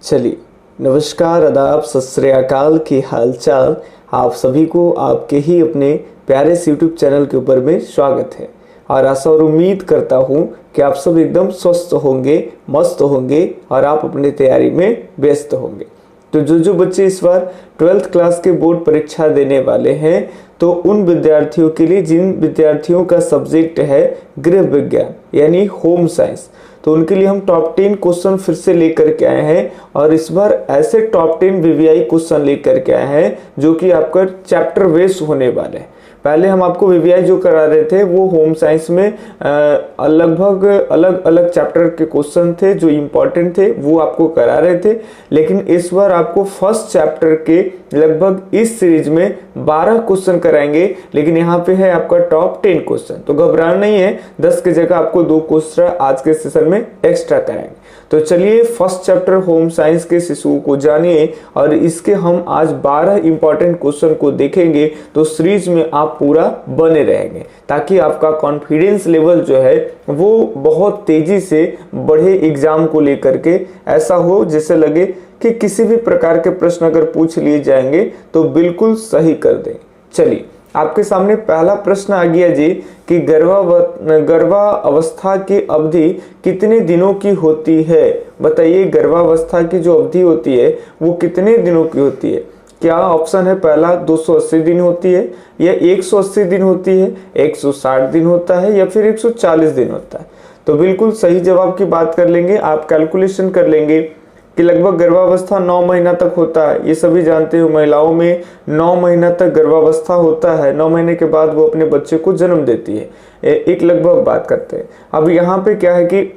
चलिए, नमस्कार, आदाब, सत श्री अकाल की हालचाल। आप सभी को आपके ही अपने प्यारे से यूट्यूब चैनल के ऊपर में स्वागत है। और आशा और उम्मीद करता हूँ कि आप सब एकदम स्वस्थ होंगे, मस्त होंगे और आप अपनी तैयारी में व्यस्त होंगे। तो जो बच्चे इस बार 12th क्लास के बोर्ड परीक्षा देने वाले हैं, तो उन विद्यार्थियों के लिए जिन विद्यार्थियों का सब्जेक्ट है गृह विज्ञान यानी होम साइंस, तो उनके लिए हम टॉप 10 क्वेश्चन फिर से लेकर के आए हैं। और इस बार ऐसे टॉप 10 वीवीआई क्वेश्चन लेकर के आए हैं जो कि आपका चैप्टर वेस होने वाले हैं। पहले हम आपको वीवीआई जो करा रहे थे वो होम साइंस में लगभग अलग अलग चैप्टर के क्वेश्चन थे जो इम्पोर्टेंट थे, वो आपको करा रहे थे। लेकिन इस बार आपको फर्स्ट चैप्टर के लगभग इस सीरीज में 12 क्वेश्चन कराएंगे, लेकिन यहाँ पे है आपका टॉप 10 क्वेश्चन। तो घबराना नहीं है, 10 की जगह आपको 2 क्वेश्चन आज के सेशन में एक्स्ट्रा कराएंगे। तो चलिए फर्स्ट चैप्टर होम साइंस के शिशुओं को जानिए और इसके हम आज 12 इंपॉर्टेंट क्वेश्चन को देखेंगे। तो सीरीज में आप पूरा बने रहेंगे ताकि आपका कॉन्फिडेंस लेवल जो है वो बहुत तेजी से बढ़े एग्जाम को लेकर के। ऐसा हो जैसे लगे कि किसी भी प्रकार के प्रश्न अगर पूछ लिए जाएंगे तो बिल्कुल सही कर दें। चलिए, आपके सामने पहला प्रश्न आ गया जी कि गर्भावस्था की अवधि कितने दिनों की होती है। बताइए, गर्भावस्था की जो अवधि होती है वो कितने दिनों की होती है। क्या ऑप्शन है, पहला 280 दिन होती है, या 180 दिन होती है, 160 दिन होता है, या फिर 140 दिन होता है। तो बिल्कुल सही जवाब की बात कर लेंगे। आप कैलकुलेशन कर लेंगे कि लगभग गर्भावस्था 9 महीना तक होता है। ये सभी जानते हो, महिलाओं में 9 महीना तक गर्भावस्था होता है। 9 महीने के बाद वो अपने बच्चे को जन्म देती है। एक लगभग बात करते हैं। अब यहाँ पे क्या है कि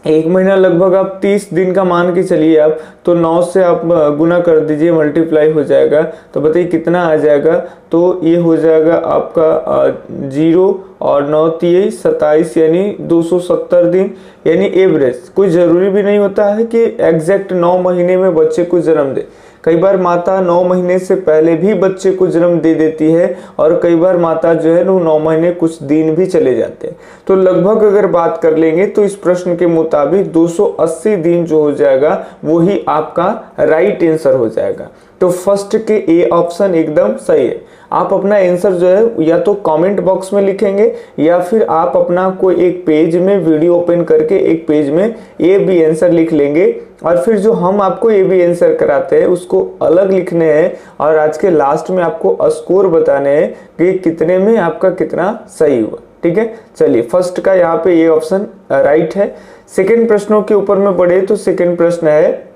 1 महीना लगभग आप 30 दिन का मान के चलिए आप, तो 9 से आप गुना कर दीजिए, मल्टीप्लाई हो जाएगा। तो बताइए कितना आ जाएगा। तो ये हो जाएगा आपका 0 और 9 3 27 यानी 270 दिन, यानी एवरेज। कोई ज़रूरी भी नहीं होता है कि एग्जैक्ट 9 महीने में बच्चे को जन्म दे। कई बार माता 9 महीने से पहले भी बच्चे को जन्म दे देती है, और कई बार माता जो है 9 महीने कुछ दिन भी चले जाते हैं। तो लगभग अगर बात कर लेंगे तो इस प्रश्न के मुताबिक 280 दिन जो हो जाएगा वो ही आपका राइट आंसर हो जाएगा। तो फर्स्ट के ए ऑप्शन एकदम सही है। आप अपना आंसर जो है या तो कमेंट बॉक्स में लिखेंगे, या फिर आप अपना कोई एक पेज में वीडियो ओपन करके एक पेज में ए बी आंसर लिख लेंगे, और फिर जो हम आपको ए बी आंसर कराते हैं उसको अलग लिखने हैं, और आज के लास्ट में आपको स्कोर बताने हैं कि कितने में आपका कितना सही हुआ। ठीक है, चलिए फर्स्ट का यहाँ पे ये ऑप्शन राइट है। सेकेंड प्रश्नों के ऊपर में बढ़े तो सेकेंड प्रश्न है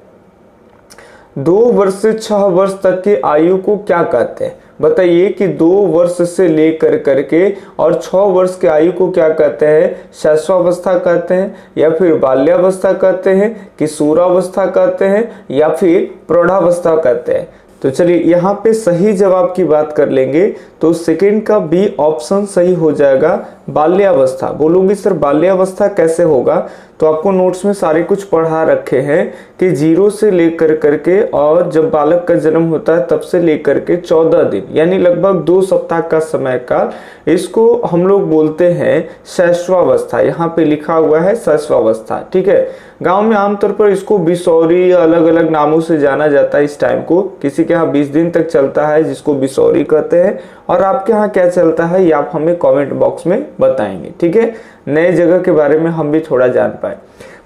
2 वर्ष से 6 वर्ष तक की आयु को क्या कहते हैं। बताइए कि 2 वर्ष से लेकर करके और 6 वर्ष की आयु को क्या कहते हैं। शैशवावस्था कहते हैं, या फिर बाल्यावस्था कहते हैं, किशोरावस्था कहते हैं, या फिर प्रौढ़ावस्था कहते हैं। तो चलिए यहाँ पे सही जवाब की बात कर लेंगे तो सेकंड का बी ऑप्शन सही हो जाएगा, बाल्यावस्था। बोलूंगी सर बाल्यावस्था कैसे होगा, तो आपको नोट्स में सारे कुछ पढ़ा रखे हैं कि 0 से लेकर करके और जब बालक का जन्म होता है तब से लेकर के 14 दिन यानी लगभग 2 सप्ताह का समय काल, इसको हम लोग बोलते हैं शैशवावस्था। यहाँ पे लिखा हुआ है शैशवावस्था। ठीक है, गांव में आमतौर पर इसको बिसौरी या अलग अलग नामों से जाना जाता है। इस टाइम को किसी के यहाँ 20 दिन तक चलता है जिसको बिसौरी कहते हैं, और आपके यहाँ क्या चलता है ये आप हमें कमेंट बॉक्स में बताएंगे। ठीक है, नए जगह के बारे में हम भी थोड़ा जान पाए।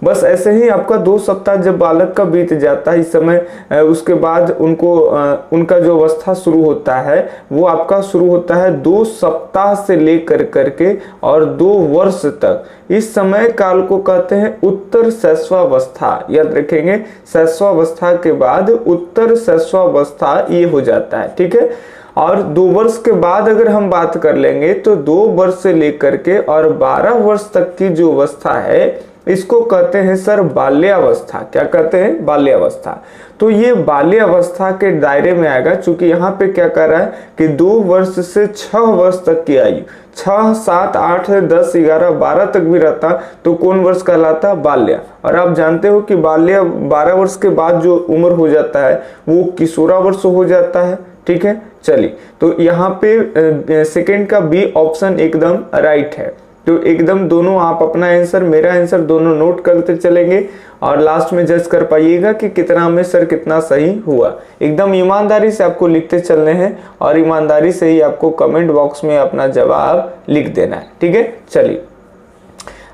बस ऐसे ही आपका 2 सप्ताह जब बालक का बीत जाता है इस समय, उसके बाद उनका जो अवस्था शुरू होता है वो आपका शुरू होता है 2 सप्ताह से लेकर करके और 2 वर्ष तक। इस समय काल को कहते हैं उत्तर शैशवावस्था। याद रखेंगे, शैशवावस्था के बाद उत्तर शैशवावस्था ये हो जाता है। ठीक है, और 2 वर्ष के बाद अगर हम बात कर लेंगे तो 2 वर्ष से लेकर के और 12 वर्ष तक की जो अवस्था है इसको कहते हैं सर बाल्यावस्था। क्या कहते हैं, बाल्यावस्था। तो ये बाल्यावस्था के दायरे में आएगा, चूंकि यहाँ पे क्या कर रहा है कि 2 वर्ष से 6 वर्ष तक की आयु, 6 7 8 10 11 12 तक भी रहता तो कौन वर्ष कहलाता, बाल्य। और आप जानते हो कि बाल्य 12 वर्ष के बाद जो उम्र हो जाता है वो किशोरावर्ष हो जाता है। ठीक है, चलिए तो यहाँ पे सेकंड का बी ऑप्शन एकदम राइट है। तो एकदम दोनों आप अपना आंसर मेरा आंसर दोनों नोट करते चलेंगे और लास्ट में जज कर पाइएगा कि कितना में सर कितना सही हुआ। एकदम ईमानदारी से आपको लिखते चलने हैं और ईमानदारी से ही आपको कमेंट बॉक्स में अपना जवाब लिख देना है, ठीक है। चलिए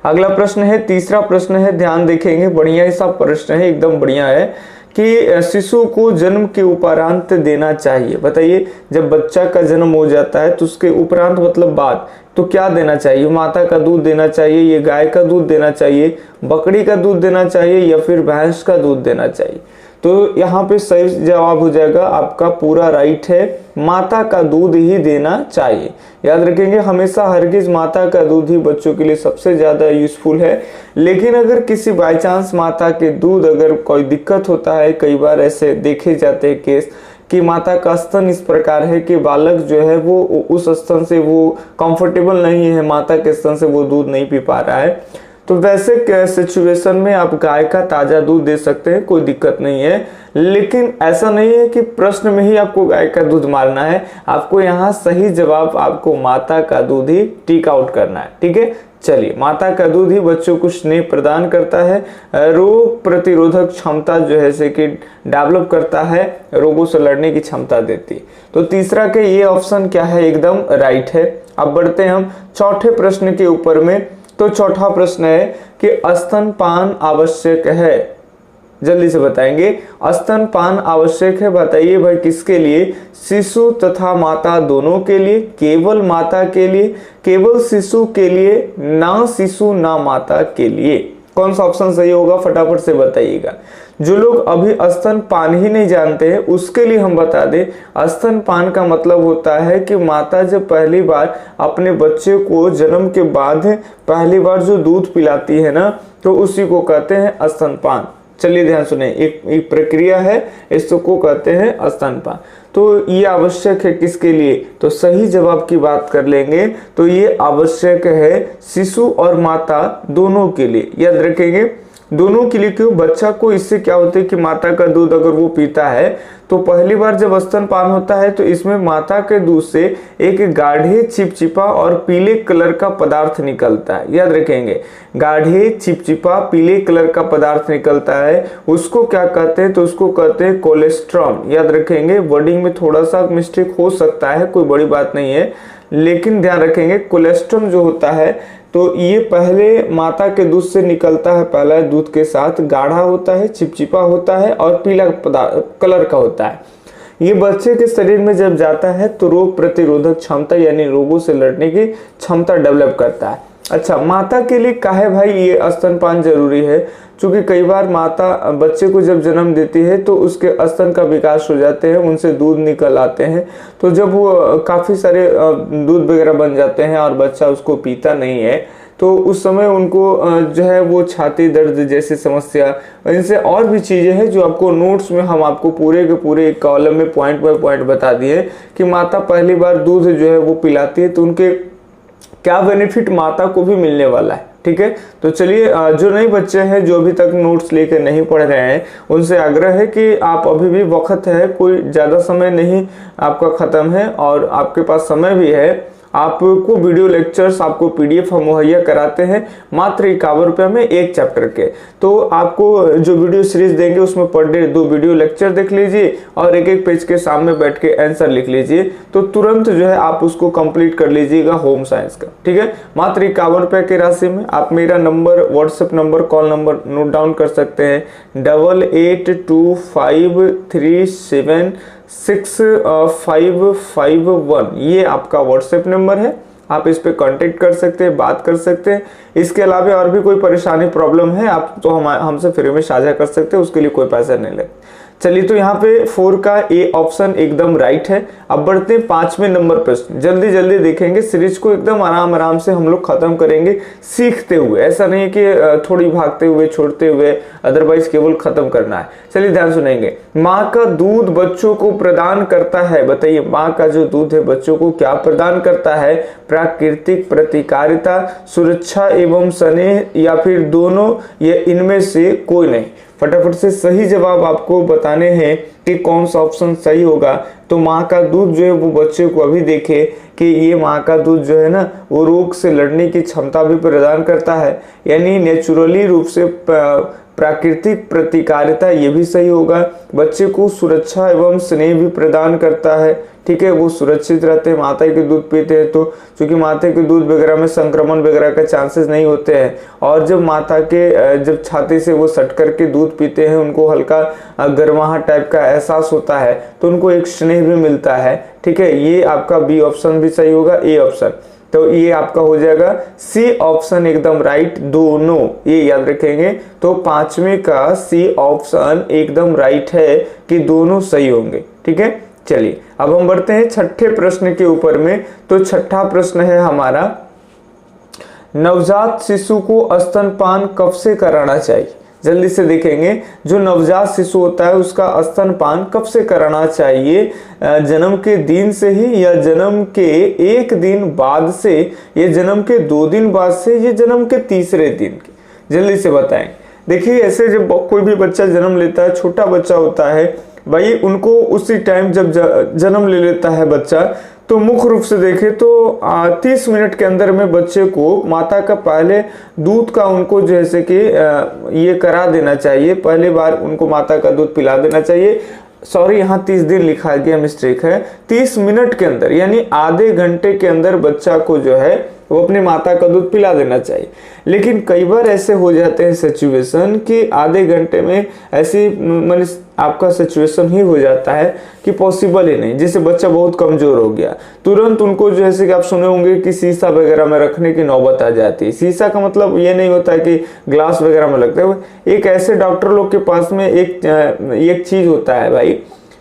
अगला प्रश्न है, तीसरा प्रश्न है, ध्यान देखेंगे, बढ़िया ही सा प्रश्न है, एकदम बढ़िया है कि शिशु को जन्म के उपरांत देना चाहिए। बताइए जब बच्चा का जन्म हो जाता है तो उसके उपरांत मतलब बाद, तो क्या देना चाहिए? माता का दूध देना चाहिए, ये गाय का दूध देना चाहिए, बकरी का दूध देना चाहिए या फिर भैंस का दूध देना चाहिए? तो यहाँ पे सही जवाब हो जाएगा आपका पूरा राइट है, माता का दूध ही देना चाहिए। याद रखेंगे हमेशा हरगिज माता का दूध ही बच्चों के लिए सबसे ज़्यादा यूजफुल है। लेकिन अगर किसी बाई चांस माता के दूध अगर कोई दिक्कत होता है, कई बार ऐसे देखे जाते हैं केस कि माता का स्तन इस प्रकार है कि बालक जो है वो उस स्तन से वो कंफर्टेबल नहीं है, माता के स्तन से वो दूध नहीं पी पा रहा है, तो वैसे सिचुएशन में आप गाय का ताज़ा दूध दे सकते हैं, कोई दिक्कत नहीं है। लेकिन ऐसा नहीं है कि प्रश्न में ही आपको गाय का दूध मारना है, आपको यहाँ सही जवाब आपको माता का दूध ही टिक आउट करना है, ठीक है। चलिए माता का दूध ही बच्चों को स्नेह प्रदान करता है, रोग प्रतिरोधक क्षमता जो है से कि डेवलप करता है, रोगों से लड़ने की क्षमता देती है। तो तीसरा के ये ऑप्शन क्या है, एकदम राइट है। अब बढ़ते हैं हम चौथे प्रश्न के ऊपर में। तो चौथा प्रश्न है कि स्तनपान आवश्यक है, जल्दी से बताएंगे। स्तनपान आवश्यक है, बताइए भाई किसके लिए? शिशु तथा माता दोनों के लिए, केवल माता के लिए, केवल शिशु के लिए, ना शिशु ना माता के लिए? कौन सा ऑप्शन सही होगा फटाफट से बताइएगा। जो लोग अभी स्तनपान ही नहीं जानते हैं उसके लिए हम बता दें, स्तनपान का मतलब होता है कि माता जब पहली बार अपने बच्चे को जन्म के बाद पहली बार जो दूध पिलाती है ना, तो उसी को कहते हैं स्तनपान। चलिए ध्यान सुने, एक प्रक्रिया है, इसको कहते हैं स्तनपान। तो ये आवश्यक है किसके लिए? तो सही जवाब की बात कर लेंगे तो ये आवश्यक है शिशु और माता दोनों के लिए। याद रखेंगे दोनों के लिए। क्यों? बच्चा को इससे क्या होता है कि माता का दूध अगर वो पीता है तो पहली बार जब स्तनपान होता है तो इसमें माता के दूध से एक गाढ़े चिपचिपा और पीले कलर का पदार्थ निकलता है। याद रखेंगे गाढ़े चिपचिपा पीले कलर का पदार्थ निकलता है, उसको क्या कहते हैं? तो उसको कहते हैं कोलेस्ट्रॉम। याद रखेंगे वर्डिंग में थोड़ा सा मिस्टेक हो सकता है, कोई बड़ी बात नहीं है, लेकिन ध्यान रखेंगे कोलेस्ट्रॉम जो होता है तो ये पहले माता के दूध से निकलता है, पहला दूध के साथ गाढ़ा होता है, चिपचिपा होता है और पीला कलर का होता है। ये बच्चे के शरीर में जब जाता है तो रोग प्रतिरोधक क्षमता यानी रोगों से लड़ने की क्षमता डेवलप करता है। अच्छा, माता के लिए काहे भाई ये स्तनपान जरूरी है? क्योंकि कई बार माता बच्चे को जब जन्म देती है तो उसके स्तन का विकास हो जाते हैं, उनसे दूध निकल आते हैं, तो जब वो काफ़ी सारे दूध वगैरह बन जाते हैं और बच्चा उसको पीता नहीं है तो उस समय उनको जो है वो छाती दर्द जैसी समस्या, इनसे और भी चीज़ें हैं जो आपको नोट्स में हम आपको पूरे के पूरे एक कॉलम में पॉइंट बाय पॉइंट बता दिए कि माता पहली बार दूध जो है वो पिलाती है तो उनके क्या बेनिफिट माता को भी मिलने वाला है। ठीक है, तो चलिए जो नए बच्चे हैं जो अभी तक नोट्स लेकर नहीं पढ़ रहे हैं उनसे आग्रह है कि आप अभी भी वक्त है, कोई ज़्यादा समय नहीं आपका ख़त्म है और आपके पास समय भी है। आपको वीडियो लेक्चर्स आपको पीडीएफ हम मुहैया कराते हैं मात्र 51 रुपये में एक चैप्टर के। तो आपको जो वीडियो सीरीज देंगे उसमें पर डे 2 वीडियो लेक्चर देख लीजिए और एक एक पेज के सामने बैठ के आंसर लिख लीजिए, तो तुरंत जो है आप उसको कंप्लीट कर लीजिएगा होम साइंस का। ठीक है, मात्र 51 रुपये की राशि में। आप मेरा number, WhatsApp number, call number note down कर सकते हैं 8825376551। ये आपका व्हाट्सएप नंबर है, आप इस पे कांटेक्ट कर सकते हैं, बात कर सकते हैं। इसके अलावा और भी कोई परेशानी प्रॉब्लम है आप तो हमसे फ्री में साझा कर सकते हैं, उसके लिए कोई पैसा नहीं लगता। चलिए, तो यहाँ पे 4 का ए ऑप्शन एकदम राइट है। अब बढ़ते हैं 5वें नंबर प्रश्न, जल्दी जल्दी देखेंगे, सीरीज को एकदम आराम आराम से हम लोग खत्म करेंगे सीखते हुए, ऐसा नहीं कि थोड़ी भागते हुए छोड़ते हुए, अदरवाइज केवल खत्म करना है। चलिए ध्यान सुनेंगे। माँ का दूध बच्चों को प्रदान करता है, बताइए माँ का जो दूध है बच्चों को क्या प्रदान करता है? प्राकृतिक प्रतिकारिता, सुरक्षा एवं स्नेह, या फिर दोनों, या इनमें से कोई नहीं। फटाफट से सही जवाब आपको बताने हैं कि कौन सा ऑप्शन सही होगा। तो माँ का दूध जो है वो बच्चे को अभी देखे कि ये माँ का दूध जो है ना वो रोग से लड़ने की क्षमता भी प्रदान करता है, यानी नेचुरली रूप से प्राकृतिक प्रतिकारिता, ये भी सही होगा। बच्चे को सुरक्षा एवं स्नेह भी प्रदान करता है, ठीक है, वो सुरक्षित रहते हैं माता के दूध पीते हैं तो, क्योंकि माता के दूध वगैरह में संक्रमण वगैरह का चांसेस नहीं होते हैं। और जब माता के जब छाती से वो सट करके दूध पीते हैं, उनको हल्का गर्माहट टाइप का एहसास होता है, तो उनको एक स्नेह भी मिलता है, ठीक है। ये आपका बी ऑप्शन भी सही होगा, ए ऑप्शन। तो ये आपका हो जाएगा सी ऑप्शन एकदम राइट, दोनों, ये याद रखेंगे। तो पांचवें का सी ऑप्शन एकदम राइट है कि दोनों सही होंगे, ठीक है। चलिए अब हम बढ़ते हैं छठे प्रश्न के ऊपर में। तो छठा प्रश्न है हमारा, नवजात शिशु को स्तनपान कब से कराना चाहिए। जल्दी से देखेंगे, जो नवजात शिशु होता है उसका स्तनपान कब से कराना चाहिए, जन्म के दिन से ही, या जन्म के एक दिन बाद से, या जन्म के 2 दिन बाद से, या जन्म के तीसरे दिन के। जल्दी से बताएं। देखिए ऐसे जब कोई भी बच्चा जन्म लेता है, छोटा बच्चा होता है भाई, उनको उसी टाइम जब जन्म ले लेता है बच्चा, तो मुख्य रूप से देखें तो 30 मिनट के अंदर में बच्चे को माता का पहले दूध का उनको जैसे कि ये करा देना चाहिए, पहली बार उनको माता का दूध पिला देना चाहिए। सॉरी, यहाँ 30 दिन लिखा गया, मिस्टेक है। 30 मिनट के अंदर यानी आधे घंटे के अंदर बच्चा को जो है वो अपनी माता का दूध पिला देना चाहिए। लेकिन कई बार ऐसे हो जाते हैं सिचुएशन कि आधे घंटे में ऐसी मतलब आपका सिचुएशन ही हो जाता है कि पॉसिबल ही नहीं, जैसे बच्चा बहुत कमजोर हो गया, तुरंत उनको जैसे कि आप सुने होंगे कि शीशा वगैरह में रखने की नौबत आ जाती है। शीशा का मतलब ये नहीं होता है कि ग्लास वगैरह में लगता है, एक ऐसे डॉक्टर लोग के पास में एक चीज होता है भाई,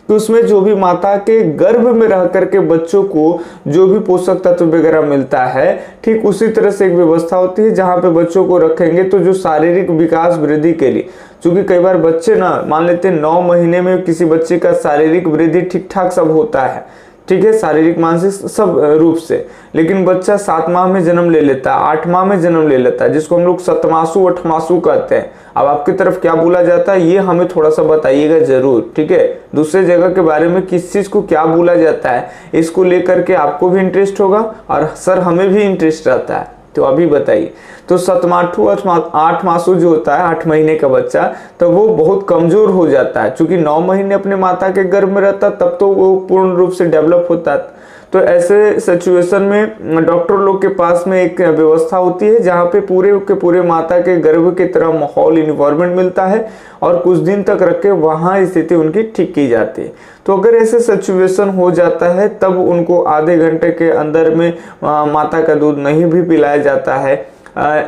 तो उसमें जो भी माता के गर्भ में रह करके बच्चों को जो भी पोषक तत्व वगैरह मिलता है, ठीक उसी तरह से एक व्यवस्था होती है जहां पे बच्चों को रखेंगे तो जो शारीरिक विकास वृद्धि के लिए, क्योंकि कई बार बच्चे ना मान लेते हैं 9 महीने में किसी बच्चे का शारीरिक वृद्धि ठीक ठाक सब होता है, ठीक है, शारीरिक मानसिक सब रूप से, लेकिन बच्चा 7 माह में जन्म ले लेता है, 8 माह में जन्म ले लेता है, जिसको हम लोग 7 मासू 8 मासू कहते हैं। अब आपकी तरफ क्या बोला जाता है ये हमें थोड़ा सा बताइएगा जरूर, ठीक है। दूसरे जगह के बारे में किस चीज को क्या बोला जाता है इसको लेकर के आपको भी इंटरेस्ट होगा और सर हमें भी इंटरेस्ट रहता है, तो अभी बताइए। तो 7माठू 8 मासू जो होता है 8 महीने का बच्चा, तो वो बहुत कमजोर हो जाता है, क्योंकि 9 महीने अपने माता के गर्भ में रहता तब तो वो पूर्ण रूप से डेवलप होता है। तो ऐसे सिचुएशन में डॉक्टर लोग के पास में एक व्यवस्था होती है जहाँ पे पूरे के पूरे माता के गर्भ की तरह माहौल इन्वायरमेंट मिलता है और कुछ दिन तक रख के वहाँ स्थिति उनकी ठीक की जाती है। तो अगर ऐसे सिचुएशन हो जाता है तब उनको आधे घंटे के अंदर में माता का दूध नहीं भी पिलाया जाता है।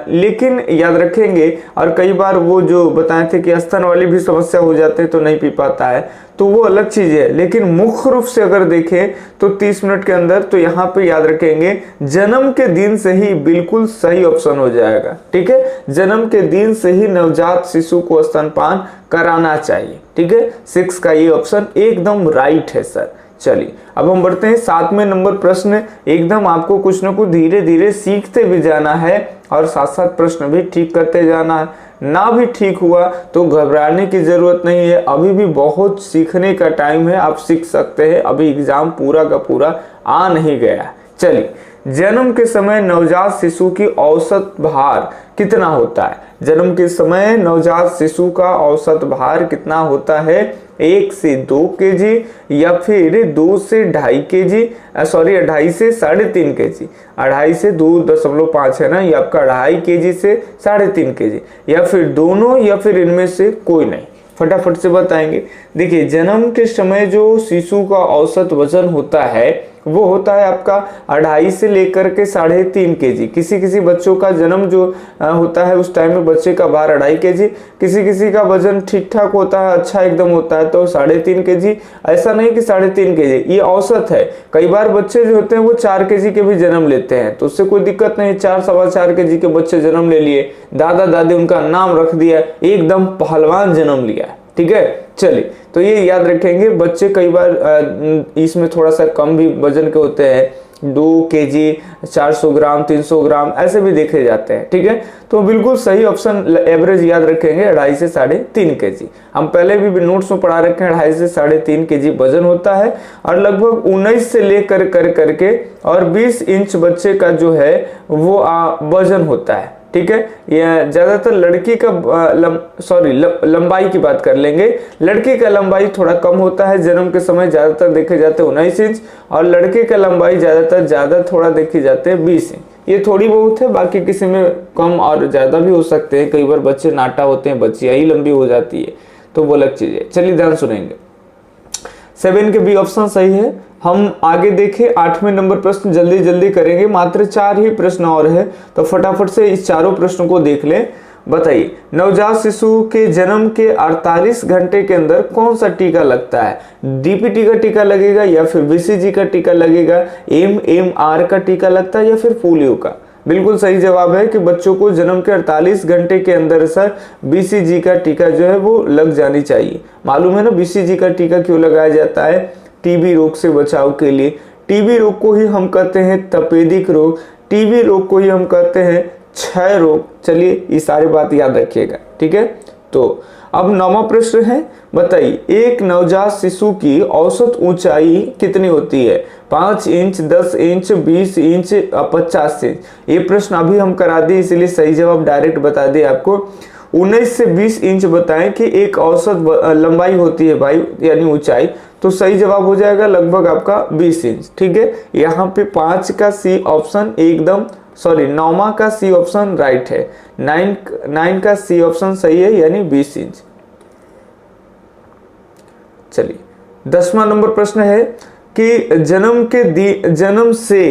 लेकिन याद रखेंगे, और कई बार वो जो बताए थे कि स्तन वाली भी समस्या हो जाते हैं तो नहीं पी पाता है, तो वो अलग चीज है। लेकिन मुख्य रूप से अगर देखें तो 30 मिनट के अंदर, तो यहाँ पे याद रखेंगे जन्म के दिन से ही बिल्कुल सही ऑप्शन हो जाएगा, ठीक है। जन्म के दिन से ही नवजात शिशु को स्तनपान कराना चाहिए, ठीक है। 6 का ये ऑप्शन एकदम राइट है सर। चलिए अब हम बढ़ते हैं 7वें नंबर प्रश्न। एकदम आपको कुछ न कुछ धीरे धीरे सीखते भी जाना है और साथ साथ प्रश्न भी ठीक करते जाना है। ना भी ठीक हुआ तो घबराने की जरूरत नहीं है, अभी भी बहुत सीखने का टाइम है, आप सीख सकते हैं, अभी एग्जाम पूरा का पूरा आ नहीं गया। चलिए, जन्म के समय नवजात शिशु की औसत भार कितना होता है। जन्म के समय नवजात शिशु का औसत भार कितना होता है, 1 से 2 केजी या फिर 2 से 2.5 केजी, सॉरी 2.5 से 3.5 केजी, 2.5 से 2.5 है ना, ये आपका 2.5 केजी से 3.5 केजी, या फिर दोनों, या फिर इनमें से कोई नहीं। फटाफट से बताएंगे। देखिए, जन्म के समय जो शिशु का औसत वजन होता है वो होता है आपका 2.5 से लेकर के 3.5 केजी। किसी किसी बच्चों का जन्म जो होता है उस टाइम में बच्चे का भार 2.5 केजी, किसी किसी का वजन ठीक ठाक होता है, अच्छा एकदम होता है तो 3.5 केजी। ऐसा नहीं कि 3.5 केजी, ये औसत है। कई बार बच्चे जो होते हैं वो 4 केजी के भी जन्म लेते हैं, तो उससे कोई दिक्कत नहीं। 4-4.25 केजी के बच्चे जन्म ले लिए, दादा दादी उनका नाम रख दिया, एकदम पहलवान जन्म लिया, ठीक है। चलिए, तो ये याद रखेंगे। बच्चे कई बार इसमें थोड़ा सा कम भी वजन के होते हैं, 2 kg, 400 ग्राम, 300 ग्राम ऐसे भी देखे जाते हैं। ठीक है, तो बिल्कुल सही ऑप्शन एवरेज याद रखेंगे 2.5 से 3.5 kg। हम पहले भी नोट्स में पढ़ा रखे हैं 2.5 से 3.5 kg वजन होता है और लगभग 19 से लेकर करके और 20 इंच बच्चे का जो है वो वजन होता है। ठीक है, यह ज्यादातर लड़की का लंबाई की बात कर लेंगे। लड़की का लंबाई थोड़ा कम होता है, जन्म के समय ज्यादातर देखे जाते हैं 19 इंच और लड़के का लंबाई ज्यादा थोड़ा देखी जाते हैं 20 इंच। ये थोड़ी बहुत है, बाकी किसी में कम और ज्यादा भी हो सकते हैं। कई बार बच्चे नाटा होते हैं, बच्चियां ही लंबी हो जाती है, तो वो अलग चीज है। चलिए ध्यान सुनेंगे। 7 के बी ऑप्शन सही है। हम आगे देखें 8वें नंबर प्रश्न जल्दी करेंगे, मात्र 4 ही प्रश्न और है, तो फटाफट से इस चारों प्रश्नों को देख लें। बताइए, नवजात शिशु के जन्म के 48 घंटे के अंदर कौन सा टीका लगता है? डीपीटी का टीका लगेगा या फिर बीसीजी का टीका लगेगा, एमएमआर का टीका लगता है या फिर पोलियो का? बिल्कुल सही जवाब है कि बच्चों को जन्म के 48 घंटे के अंदर सर बीसीजी का टीका जो है वो लग जानी चाहिए। मालूम है ना बीसीजी का टीका क्यों लगाया जाता है? टीबी रोग से बचाव के लिए। टीबी रोग को ही हम कहते हैं तपेदिक रोग, टीबी रोग को ही हम कहते हैं क्षय रोग। चलिए ये सारी बात याद रखिएगा। ठीक है, तो अब 9वां प्रश्न है। बताइए, एक नवजात शिशु की औसत ऊंचाई कितनी होती है? 5 इंच, 10 इंच, 20 इंच, 50 इंच? ये प्रश्न अभी हम करा दिए, इसलिए सही जवाब डायरेक्ट बता दिए आपको। 19 से 20 इंच बताएं कि एक औसत लंबाई होती है भाई, यानी ऊंचाई, तो सही जवाब हो जाएगा लगभग आपका 20 इंच। ठीक है, यहाँ पे 5 का सी ऑप्शन एकदम 9वां का सी ऑप्शन राइट है। 9 का सी ऑप्शन सही है, यानी 20 इंच। चलिए 10वां नंबर प्रश्न है कि जन्म से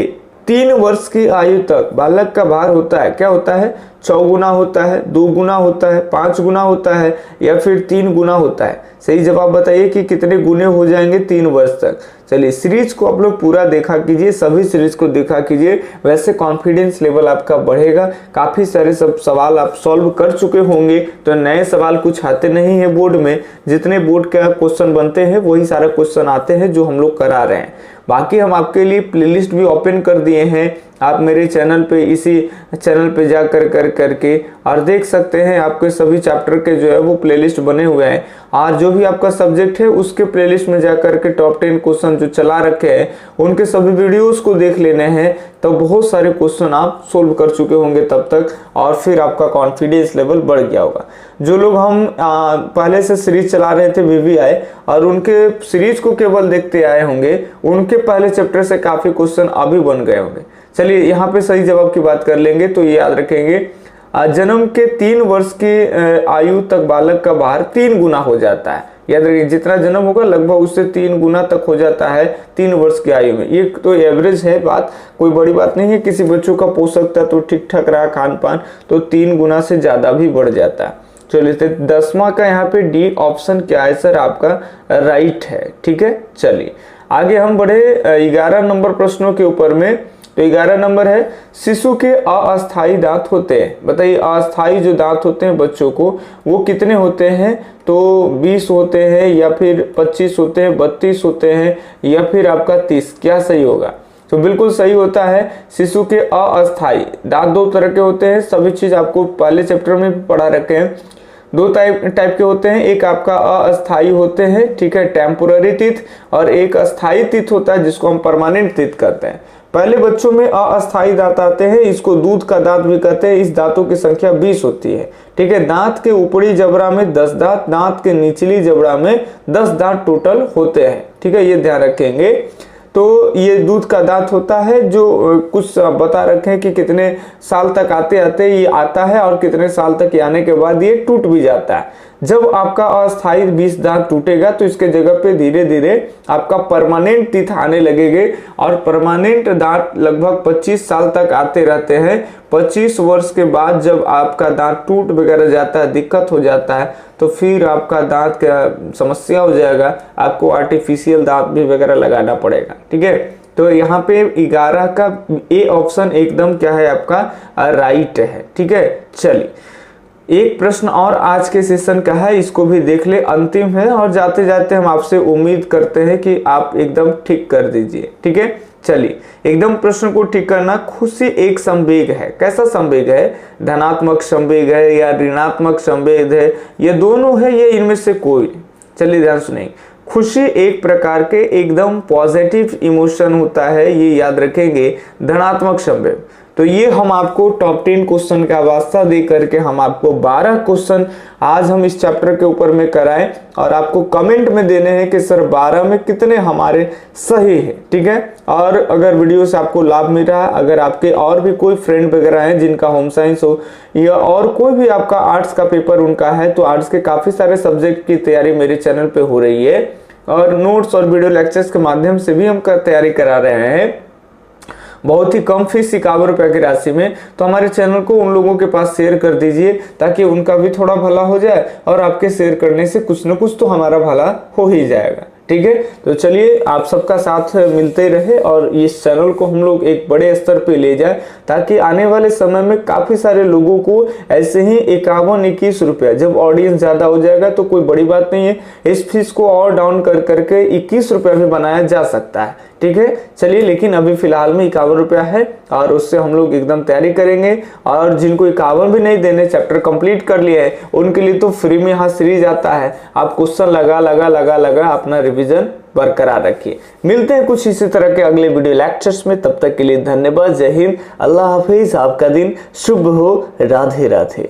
3 वर्ष की आयु तक बालक का भार होता है, क्या होता है? 6 गुना होता है, 2 गुना होता है, 5 गुना होता है या फिर 3 गुना होता है? सही जवाब बताइए कि कितने गुने हो जाएंगे 3 वर्ष तक। चलिए सीरीज को आप लोग पूरा देखा कीजिए, सभी सीरीज को देखा कीजिए, वैसे कॉन्फिडेंस लेवल आपका बढ़ेगा। काफी सारे सब सवाल आप सॉल्व कर चुके होंगे, तो नए सवाल कुछ आते नहीं है बोर्ड में। जितने बोर्ड का क्वेश्चन बनते हैं वही सारा क्वेश्चन आते हैं जो हम लोग करा रहे हैं। बाकी हम आपके लिए प्लेलिस्ट भी ओपन कर दिए हैं, आप मेरे चैनल पे, इसी चैनल पे जा करके और देख सकते हैं। आपके सभी चैप्टर के जो है वो प्लेलिस्ट बने हुए हैं और जो भी आपका सब्जेक्ट है उसके प्लेलिस्ट में जा करके टॉप 10 क्वेश्चन जो चला रखे हैं उनके सभी वीडियोस को देख लेने हैं, तो बहुत सारे क्वेश्चन आप सोल्व कर चुके होंगे तब तक, और फिर आपका कॉन्फिडेंस लेवल बढ़ गया होगा। जो लोग हम पहले से सीरीज चला रहे थे VVI और उनके सीरीज को केवल देखते आए होंगे, उनके पहले चैप्टर से काफी क्वेश्चन अभी बन गए होंगे। चलिए यहाँ पे सही जवाब की बात कर लेंगे, तो ये याद रखेंगे, जन्म के 3 वर्ष की आयु तक बालक का भार 3 गुना हो जाता है। याद रखिए, जितना जन्म होगा लगभग उससे 3 गुना तक हो जाता है 3 वर्ष की आयु में। ये तो एवरेज है बात, कोई बड़ी बात नहीं है। किसी बच्चों का पोषक तत्व तो ठीक ठाक रहा, खान पान, तो 3 गुना से ज्यादा भी बढ़ जाता है। चलिए 10वां का यहाँ पे डी ऑप्शन क्या है सर? आपका राइट है। ठीक है, चलिए आगे हम बढ़े 11 नंबर प्रश्नों के ऊपर में। तो 11 नंबर है, शिशु के अस्थायी दांत होते हैं। बताइए, अस्थायी जो दांत होते हैं बच्चों को वो कितने होते हैं? तो 20 होते हैं या फिर 25 होते हैं, 32 होते हैं या फिर आपका 30? क्या सही होगा? तो बिल्कुल सही होता है, शिशु के अस्थायी दांत 2 तरह के होते हैं। सभी चीज आपको पहले चैप्टर में भी पढ़ा रखे हैं। 2 टाइप के होते हैं, एक आपका अस्थायी होते हैं, ठीक है, टेम्पोररी टीथ, और एक अस्थायी टीथ होता है जिसको हम परमानेंट टीथ कहते हैं। पहले बच्चों में अस्थायी दांत आते हैं, इसको दूध का दांत भी कहते हैं। इस दांतों की संख्या 20 होती है। ठीक है, दांत के ऊपरी जबड़ा में 10 दांत, दांत के निचली जबड़ा में 10 दांत टोटल होते हैं। ठीक है, ये ध्यान रखेंगे। तो ये दूध का दांत होता है, जो कुछ बता रखे हैं कि कितने साल तक आते आते ये आता है और कितने साल तक आने के बाद ये टूट भी जाता है। जब आपका अस्थायी 20 दांत टूटेगा तो इसके जगह पे धीरे धीरे आपका परमानेंट टीथ आने लगेंगे, और परमानेंट दांत लगभग 25 साल तक आते रहते हैं। 25 वर्ष के बाद जब आपका दांत टूट वगैरह जाता है, दिक्कत हो जाता है, तो फिर आपका दांत का समस्या हो जाएगा, आपको आर्टिफिशियल दांत भी वगैरह लगाना पड़ेगा। ठीक है, तो यहाँ पे 11 का ए ऑप्शन एकदम क्या है आपका? राइट है। ठीक है, चलिए एक प्रश्न और आज के सेशन का है, इसको भी देख ले, अंतिम है, और जाते जाते हम आपसे उम्मीद करते हैं कि आप एकदम ठीक कर दीजिए। ठीक है, चलिए एकदम प्रश्न को ठीक करना। खुशी एक संवेग है। कैसा संवेग है? धनात्मक संवेग है या ऋणात्मक संवेग है, ये दोनों है, ये इनमें से कोई। चलिए ध्यान सुनिए। खुशी एक प्रकार के एकदम पॉजिटिव इमोशन होता है, ये याद रखेंगे, धनात्मक संवेग। तो ये हम आपको टॉप 10 क्वेश्चन का वास्ता दे करके हम आपको 12 क्वेश्चन आज हम इस चैप्टर के ऊपर में कराएं और आपको कमेंट में देने हैं कि सर 12 में कितने हमारे सही है। ठीक है, और अगर वीडियो से आपको लाभ मिल रहा है, अगर आपके और भी कोई फ्रेंड वगैरह हैं जिनका होम साइंस हो या और कोई भी आपका आर्ट्स का पेपर उनका है, तो आर्ट्स के काफी सारे सब्जेक्ट की तैयारी मेरे चैनल पे हो रही है और नोट्स और वीडियो लेक्चर्स के माध्यम से भी हम तैयारी करा रहे हैं, बहुत ही कम फीस 51 रुपए की राशि में। तो हमारे चैनल को उन लोगों के पास शेयर कर दीजिए ताकि उनका भी थोड़ा भला हो जाए और आपके शेयर करने से कुछ न कुछ तो हमारा भला हो ही जाएगा। ठीक है, तो चलिए आप सबका साथ मिलते रहे और इस चैनल को हम लोग एक बड़े स्तर पे ले जाए ताकि आने वाले समय में काफी सारे लोगों को ऐसे ही 51-21 रुपया, जब ऑडियंस ज्यादा हो जाएगा तो कोई बड़ी बात नहीं है, इस फीस को और डाउन कर करके 21 रुपया भी बनाया जा सकता है। ठीक है, चलिए, लेकिन अभी फिलहाल में 51 रुपया है और उससे हम लोग एकदम तैयारी करेंगे। और जिनको 51 भी नहीं देने, चैप्टर कंप्लीट कर लिया है, उनके लिए तो फ्री में यहाँ सीरीज आता है, आप क्वेश्चन लगा अपना रिवीजन बरकरार रखिए। मिलते हैं कुछ इसी तरह के अगले वीडियो लेक्चर्स में, तब तक के लिए धन्यवाद। जय हिंद, अल्लाह हाफिज, आपका दिन शुभ हो, राधे राधे।